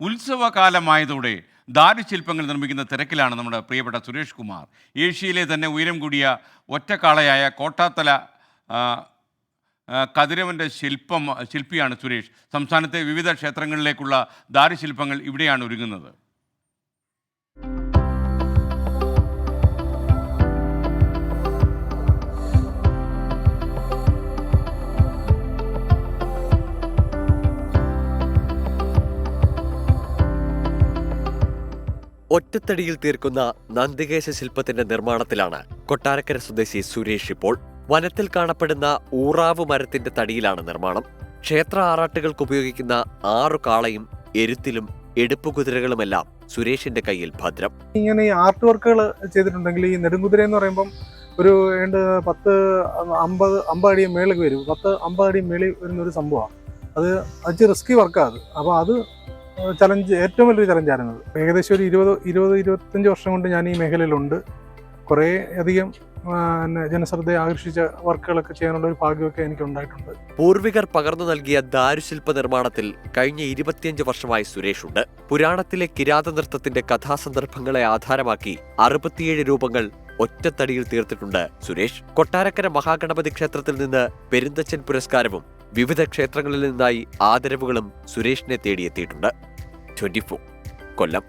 ഉത്സവകാലമായതോടെ ദാരുശില്പങ്ങൾ നിർമ്മിക്കുന്ന തിരക്കിലാണ് നമ്മുടെ പ്രിയപ്പെട്ട സുരേഷ് കുമാർ. ഏഷ്യയിലെ തന്നെ ഉയരം കൂടിയ ഒറ്റക്കാളയായ കോട്ടാത്തല കതിരവൻ്റെ ശില്പിയാണ് സുരേഷ്. സംസ്ഥാനത്തെ വിവിധ ക്ഷേത്രങ്ങളിലേക്കുള്ള ദാരുശില്പങ്ങൾ ഇവിടെയാണ് ഒരുങ്ങുന്നത്. ഒറ്റത്തടിയിൽ തീർക്കുന്ന നന്ദികേശ ശില്പത്തിന്റെ നിർമ്മാണത്തിലാണ് കൊട്ടാരക്കര സ്വദേശി സുരേഷ് ഇപ്പോൾ. വനത്തിൽ കാണപ്പെടുന്ന ഊറാവ് മരത്തിന്റെ തടിയിലാണ് നിർമ്മാണം. ക്ഷേത്ര ആറാട്ടുകൾക്ക് ഉപയോഗിക്കുന്ന 6 കാളയും എരുത്തിലും എടുപ്പുകുതിരകളുമെല്ലാം സുരേഷിന്റെ കയ്യിൽ ഭദ്രം. ഇങ്ങനെ ഈ ആർട്ട് വർക്കുകൾ ചെയ്തിട്ടുണ്ടെങ്കിൽ ഈ നെടുങ്കുതിര എന്ന് പറയുമ്പം ഒരു 50 അടി മേളിൽ വരും. 50 അടി മേളിൽ വരുന്ന ഒരു സംഭവമാണ്. അത് റിസ്കി വർക്കാണ്. അപ്പോൾ അത് ചലഞ്ച്, ഏറ്റവും വലിയൊരു ചലഞ്ചായിരുന്നത്. ഏകദേശം ഒരു 20-25 വർഷം കൊണ്ട് ഞാൻ ഈ മേഖലയിലുണ്ട്. കുറേ അധികം ജനശ്രദ്ധയെ ആകർഷിച്ച വർക്കുകളൊക്കെ ചെയ്യാനുള്ള ഒരു ഭാഗ്യമൊക്കെ എനിക്ക് ഉണ്ടായിട്ടുണ്ട്. പൂർവികർ പകർന്നു നൽകിയ ദാരുശില്പ നിർമ്മാണത്തിൽ കഴിഞ്ഞ 25 വർഷമായി സുരേഷ് ഉണ്ട്. പുരാണത്തിലെ കിരാത നൃത്തത്തിന്റെ കഥാസന്ദർഭങ്ങളെ ആധാരമാക്കി 67 രൂപങ്ങൾ ഒറ്റത്തടിയിൽ തീർത്തിട്ടുണ്ട് സുരേഷ്. കൊട്ടാരക്കര മഹാഗണപതി ക്ഷേത്രത്തിൽ നിന്ന് പെരുന്തച്ചൻ പുരസ്കാരവും വിവിധ ക്ഷേത്രങ്ങളിൽ നിന്നായി ആദരവുകളും സുരേഷിനെ തേടിയെത്തിയിട്ടുണ്ട്. 24 കൊല്ലം.